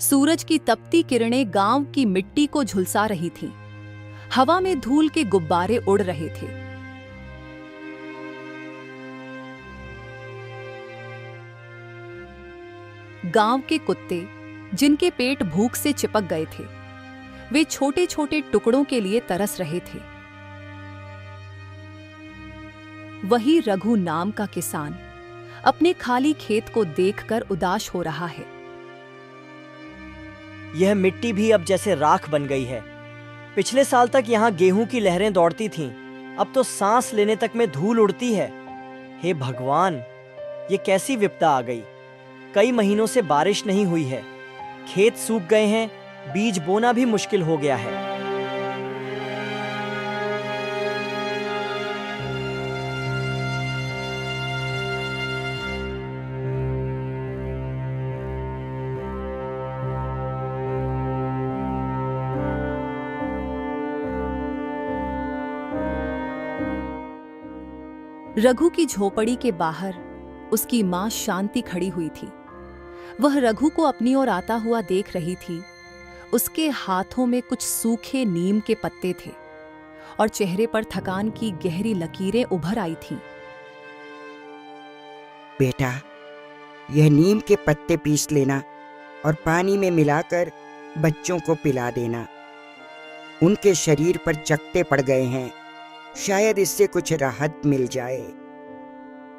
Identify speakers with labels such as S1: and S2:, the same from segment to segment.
S1: सूरज की तपती किरणें गांव की मिट्टी को झुलसा रही थीं। हवा में धूल के गुब्बारे उड़ रहे थे। गांव के कुत्ते, जिनके पेट भूख से चिपक गए थे, वे छोटे छोटे टुकड़ों के लिए तरस रहे थे। वही रघु नाम का किसान अपने खाली खेत को देखकर उदास हो रहा है।
S2: यह मिट्टी भी अब जैसे राख बन गई है। पिछले साल तक यहाँ गेहूं की लहरें दौड़ती थीं, अब तो सांस लेने तक में धूल उड़ती है। हे भगवान, ये कैसी विपदा आ गई। कई महीनों से बारिश नहीं हुई है, खेत सूख गए हैं, बीज बोना भी मुश्किल हो गया है।
S1: रघु की झोपड़ी के बाहर उसकी मां शांति खड़ी हुई थी। वह रघु को अपनी ओर आता हुआ देख रही थी। उसके हाथों में कुछ सूखे नीम के पत्ते थे और चेहरे पर थकान की गहरी लकीरें उभर आई थीं।
S3: बेटा, यह नीम के पत्ते पीस लेना और पानी में मिलाकर बच्चों को पिला देना। उनके शरीर पर चकत्ते पड़ गए हैं, शायद इससे कुछ राहत मिल जाए।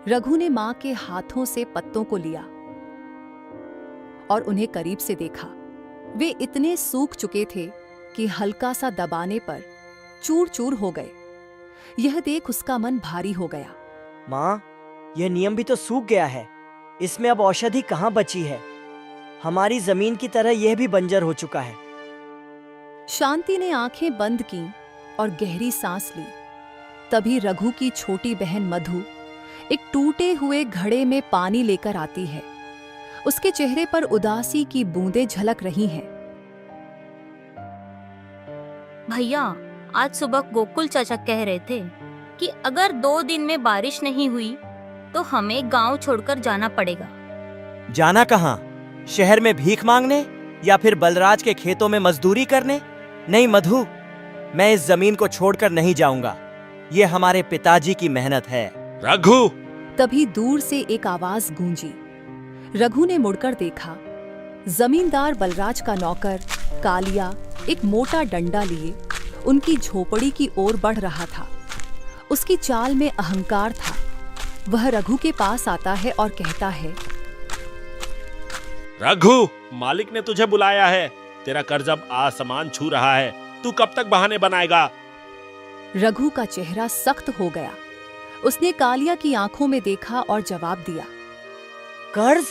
S1: रघु ने मां के हाथों से पत्तों को लिया और उन्हें करीब से देखा। वे इतने सूख चुके थे कि हल्का सा दबाने पर चूर चूर हो गए। यह देख उसका मन भारी हो गया।
S2: माँ, यह नीम भी तो सूख गया है। इसमें अब औषधि कहाँ बची है? हमारी जमीन की तरह यह भी बंजर हो चुका है।
S1: शांति ने आंखें बंद की और गहरी सांस ली। तभी रघु की छोटी बहन मधु एक टूटे हुए घड़े में पानी लेकर आती है। उसके चेहरे पर उदासी की बूंदें झलक रही हैं।
S4: भैया, आज सुबह गोकुल चाचा कह रहे थे कि अगर 2 दिन में बारिश नहीं हुई तो हमें गांव छोड़कर जाना पड़ेगा।
S2: जाना कहाँ? शहर में भीख मांगने या फिर बलराज के खेतों में मजदूरी करने? नहीं मधु, मैं इस जमीन को छोड़कर नहीं जाऊंगा। ये हमारे पिताजी की मेहनत है।
S5: रघु!
S1: तभी दूर से एक आवाज गूंजी। रघु ने मुड़कर देखा। जमींदार बलराज का नौकर कालिया एक मोटा डंडा लिए उनकी झोपड़ी की ओर बढ़ रहा था। उसकी चाल में अहंकार था। वह रघु के पास आता है और कहता है,
S5: रघु, मालिक ने तुझे बुलाया है। तेरा कर्ज अब आसमान छू रहा है। तू कब तक बहाने बनाएगा?
S1: रघु का चेहरा सख्त हो गया। उसने कालिया की आंखों में देखा और जवाब दिया,
S2: कर्ज?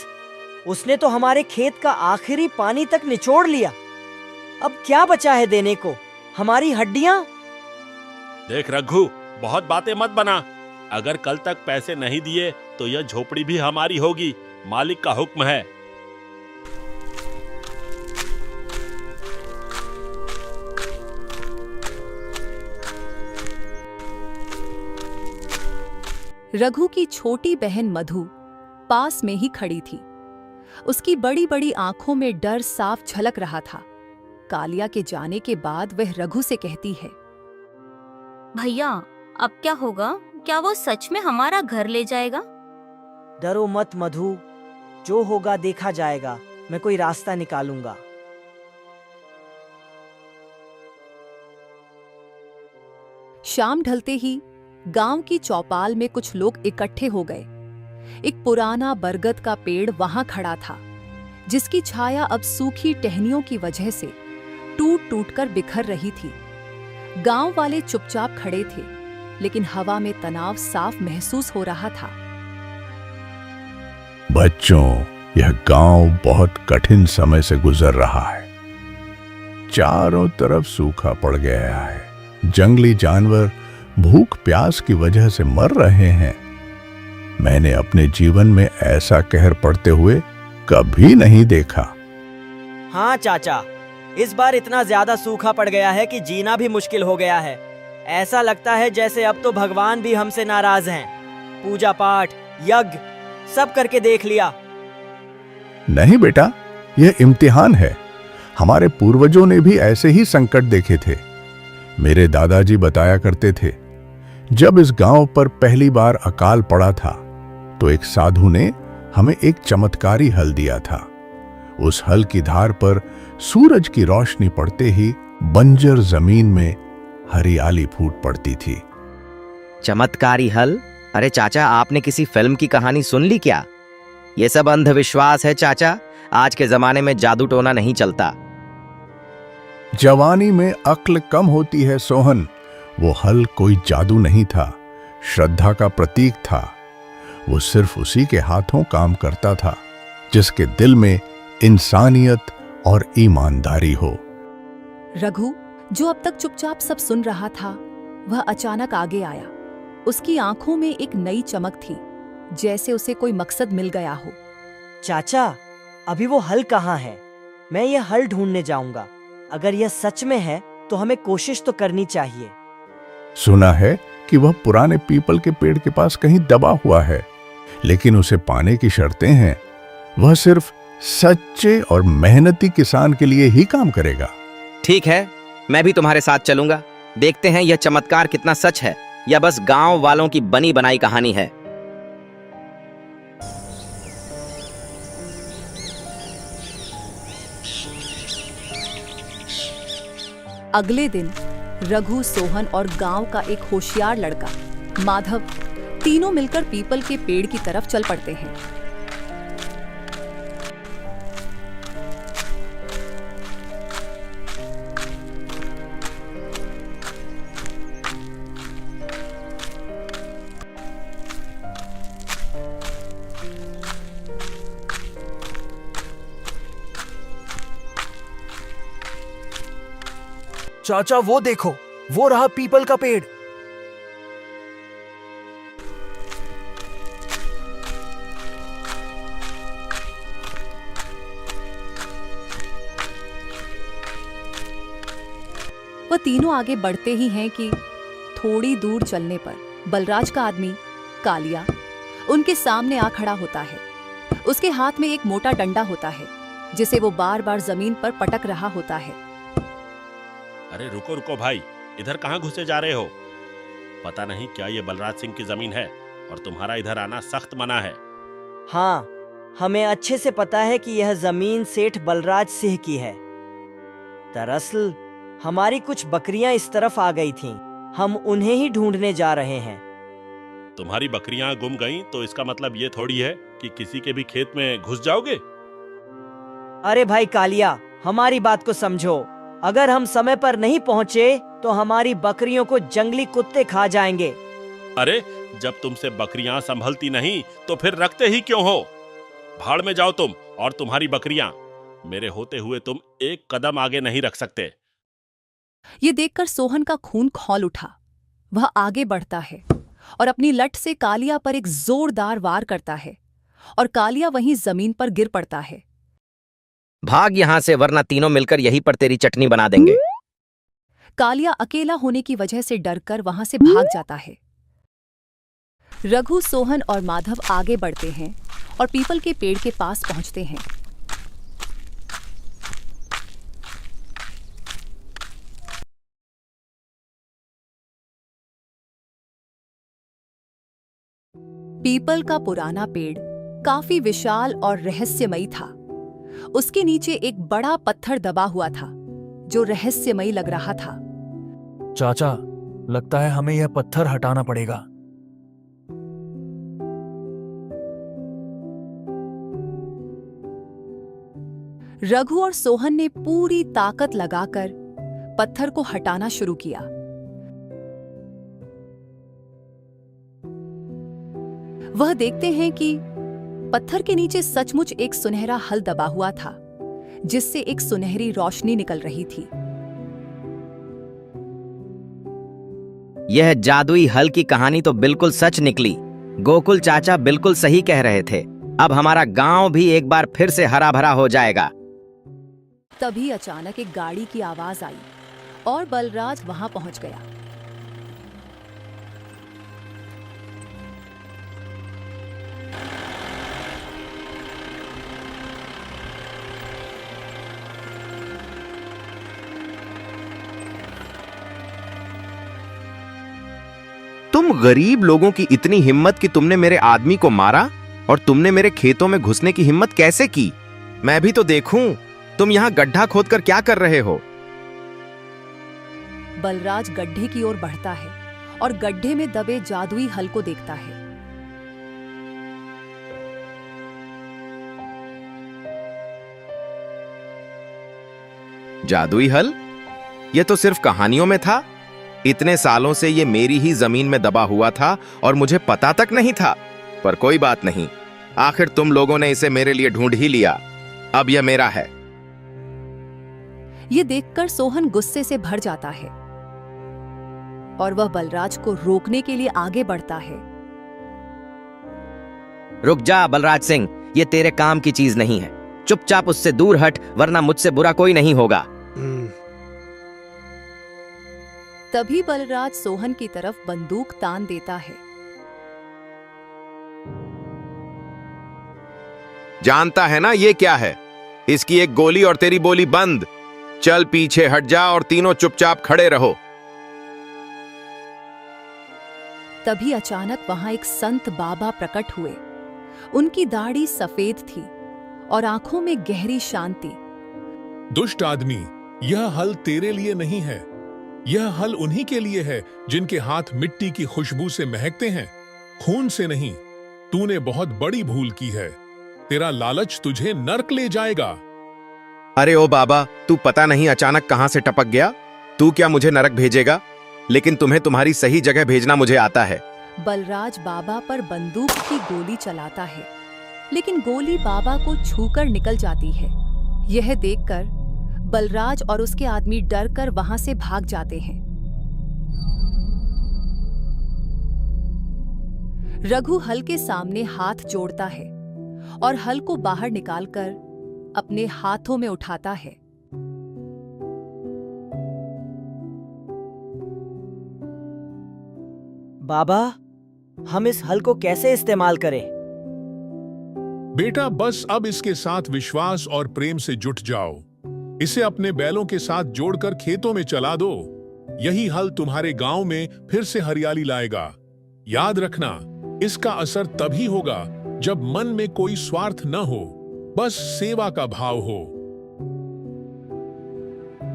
S2: उसने तो हमारे खेत का आखिरी पानी तक निचोड़ लिया। अब क्या बचा है देने को? हमारी हड्डियां?
S5: देख रघु, बहुत बातें मत बना। अगर कल तक पैसे नहीं दिए तो यह झोपड़ी भी हमारी होगी। मालिक का हुक्म है।
S1: रघु की छोटी बहन मधु पास में ही खड़ी थी। उसकी बड़ी बड़ी आंखों में डर साफ झलक रहा था। कालिया के जाने के बाद वह रघु से कहती है,
S4: भैया, अब क्या होगा? क्या वो सच में हमारा घर ले जाएगा?
S2: डरो मत मधु, जो होगा देखा जाएगा। मैं कोई रास्ता निकालूंगा।
S1: शाम ढलते ही गांव की चौपाल में कुछ लोग इकट्ठे हो गए। एक पुराना बरगद का पेड़ वहां खड़ा था, जिसकी छाया अब सूखी टहनियों की वजह से टूट टूट कर बिखर रही थी। गांव वाले चुपचाप खड़े थे, लेकिन हवा में तनाव साफ महसूस हो रहा था।
S6: बच्चों, यह गांव बहुत कठिन समय से गुजर रहा है। चारों तरफ सूखा पड़ गया है। जंगली जानवर भूख प्यास की वजह से मर रहे हैं। मैंने अपने जीवन में ऐसा कहर पड़ते हुए कभी नहीं देखा।
S2: हाँ चाचा, इस बार इतना ज्यादा सूखा पड़ गया है कि जीना भी मुश्किल हो गया है। ऐसा लगता है जैसे अब तो भगवान भी हमसे नाराज हैं। पूजा पाठ, यज्ञ सब करके देख लिया।
S6: नहीं बेटा, यह इम्तिहान है। हमारे पूर्वजों ने भी ऐसे ही संकट देखे थे। मेरे दादाजी बताया करते थे, जब इस गांव पर पहली बार अकाल पड़ा था तो एक साधु ने हमें एक चमत्कारी हल दिया था। उस हल की धार पर सूरज की रोशनी पड़ते ही बंजर जमीन में हरियाली फूट पड़ती थी।
S7: चमत्कारी हल? अरे चाचा, आपने किसी फिल्म की कहानी सुन ली क्या? ये सब अंधविश्वास है चाचा। आज के जमाने में जादू टोना नहीं चलता।
S6: जवानी में अक्ल कम होती है सोहन। वो हल कोई जादू नहीं था, श्रद्धा का प्रतीक था। वो सिर्फ उसी के हाथों काम करता था जिसके दिल में इंसानियत और ईमानदारी हो।
S1: रघु, जो अब तक चुपचाप सब सुन रहा था, वह अचानक आगे आया। उसकी आंखों में एक नई चमक थी, जैसे उसे कोई मकसद मिल गया हो।
S2: चाचा, अभी वो हल कहाँ है? मैं ये हल ढूंढने जाऊंगा। अगर यह सच में है तो हमें कोशिश तो करनी चाहिए।
S6: सुना है कि वह पुराने पीपल के पेड़ के पास कहीं दबा हुआ है, लेकिन उसे पाने की शर्तें हैं। वह सिर्फ सच्चे और मेहनती किसान के लिए ही काम करेगा।
S7: ठीक है, मैं भी तुम्हारे साथ चलूंगा। देखते हैं यह चमत्कार कितना सच है या बस गांव वालों की बनी बनाई कहानी है।
S1: अगले दिन रघु, सोहन और गांव का एक होशियार लड़का माधव तीनों मिलकर पीपल के पेड़ की तरफ चल पड़ते हैं।
S8: चाचा, वो देखो, वो रहा पीपल का पेड़।
S1: वह तीनों आगे बढ़ते ही हैं कि थोड़ी दूर चलने पर बलराज का आदमी कालिया उनके सामने आ खड़ा होता है। उसके हाथ में एक मोटा डंडा होता है जिसे वो बार बार जमीन पर पटक रहा होता है।
S5: अरे रुको रुको भाई, इधर कहाँ घुसे जा रहे हो? पता नहीं क्या ये बलराज सिंह की जमीन है और तुम्हारा इधर आना सख्त मना है।
S2: हाँ, हमें अच्छे से पता है कि यह जमीन सेठ बलराज सिंह की है। दरअसल हमारी कुछ बकरियां इस तरफ आ गई थीं। हम उन्हें ही ढूंढने जा रहे हैं।
S5: तुम्हारी बकरियां गुम गईं तो इसका मतलब ये थोड़ी है कि किसी के भी खेत में घुस जाओगे।
S2: अरे भाई कालिया, हमारी बात को समझो। अगर हम समय पर नहीं पहुंचे तो हमारी बकरियों को जंगली कुत्ते खा जाएंगे।
S5: अरे जब तुमसे बकरियां संभलती नहीं तो फिर रखते ही क्यों हो? भाड़ में जाओ तुम और तुम्हारी बकरियां। मेरे होते हुए तुम एक कदम आगे नहीं रख सकते।
S1: ये देखकर सोहन का खून खौल उठा। वह आगे बढ़ता है और अपनी लठ से कालिया पर एक जोरदार वार करता है और कालिया वहीं जमीन पर गिर पड़ता है।
S7: भाग यहां से, वरना तीनों मिलकर यहीं पर तेरी चटनी बना देंगे।
S1: कालिया अकेला होने की वजह से डरकर वहां से भाग जाता है। रघु, सोहन और माधव आगे बढ़ते हैं और पीपल के पेड़ के पास पहुंचते हैं। पीपल का पुराना पेड़ काफी विशाल और रहस्यमयी था। उसके नीचे एक बड़ा पत्थर दबा हुआ था जो रहस्यमयी लग रहा था।
S8: चाचा, लगता है हमें यह पत्थर हटाना पड़ेगा।
S1: रघु और सोहन ने पूरी ताकत लगाकर पत्थर को हटाना शुरू किया। वह देखते हैं कि पत्थर के नीचे सचमुच एक सुनहरा हल दबा हुआ था जिससे एक सुनहरी रोशनी निकल रही थी।
S7: यह जादुई हल की कहानी तो बिल्कुल सच निकली। गोकुल चाचा बिल्कुल सही कह रहे थे। अब हमारा गांव भी एक बार फिर से हरा भरा हो जाएगा।
S1: तभी अचानक एक गाड़ी की आवाज आई और बलराज वहां पहुंच गया।
S7: तुम गरीब लोगों की इतनी हिम्मत कि तुमने मेरे आदमी को मारा, और तुमने मेरे खेतों में घुसने की हिम्मत कैसे की? मैं भी तो देखूं, तुम यहाँ गड्ढा खोदकर क्या कर रहे हो?
S1: बलराज गड्ढे की ओर बढ़ता है और गड्ढे में दबे जादुई हल को देखता है।
S7: जादुई हल? ये तो सिर्फ कहानियों में था। इतने सालों से ये मेरी ही जमीन में दबा हुआ था और मुझे पता तक नहीं था। पर कोई बात नहीं, आखिर तुम लोगों ने इसे मेरे लिए ढूंढ ही लिया। अब यह मेरा है।
S1: ये देखकर सोहन गुस्से से भर जाता है और वह बलराज को रोकने के लिए आगे बढ़ता है।
S7: रुक जा बलराज सिंह, ये तेरे काम की चीज नहीं है। चुपचाप उससे दूर हट, वरना मुझसे बुरा कोई नहीं होगा।
S1: तभी बलराज सोहन की तरफ बंदूक तान देता है।
S7: जानता है ना ये क्या है? इसकी एक गोली और तेरी बोली बंद। चल पीछे हट जा और तीनों चुपचाप खड़े रहो।
S1: तभी अचानक वहां एक संत बाबा प्रकट हुए। उनकी दाढ़ी सफेद थी और आंखों में गहरी शांति।
S9: दुष्ट आदमी, यह हल तेरे लिए नहीं है। यह हल उन्हीं के लिए है जिनके हाथ मिट्टी की खुशबू से महकते हैं, खून से नहीं। तूने बहुत बड़ी भूल की है। तेरा लालच तुझे नर्क ले जाएगा।
S7: अरे ओ बाबा, तू पता नहीं अचानक कहां से टपक गया। तू क्या मुझे नरक भेजेगा? लेकिन तुम्हें तुम्हारी सही जगह भेजना मुझे आता है।
S1: बलराज बाबा पर बंदूक की गोली चलाता है, लेकिन गोली बाबा को छूकर निकल जाती है। यह देखकर बलराज और उसके आदमी डरकर वहां से भाग जाते हैं। रघु हल के सामने हाथ जोड़ता है और हल को बाहर निकालकर अपने हाथों में उठाता है।
S2: बाबा, हम इस हल को कैसे इस्तेमाल करें?
S9: बेटा, बस अब इसके साथ विश्वास और प्रेम से जुट जाओ। इसे अपने बैलों के साथ जोड़कर खेतों में चला दो। यही हल तुम्हारे गांव में फिर से हरियाली लाएगा। याद रखना, इसका असर तभी होगा जब मन में कोई स्वार्थ न हो, बस सेवा का भाव हो।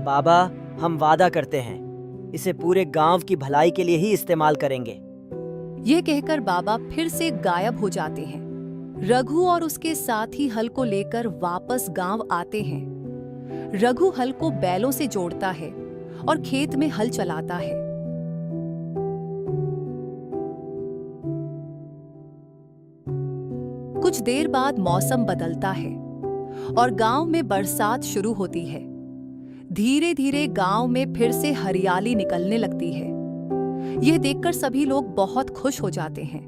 S2: बाबा, हम वादा करते हैं, इसे पूरे गांव की भलाई के लिए ही इस्तेमाल करेंगे।
S1: यह कहकर बाबा फिर से गायब हो जाते हैं। रघु और उसके साथी हल को लेकर वापस गांव आते हैं। रघु हल को बैलों से जोड़ता है और खेत में हल चलाता है। कुछ देर बाद मौसम बदलता है और गांव में बरसात शुरू होती है। धीरे धीरे गांव में फिर से हरियाली निकलने लगती है। यह देखकर सभी लोग बहुत खुश हो जाते हैं।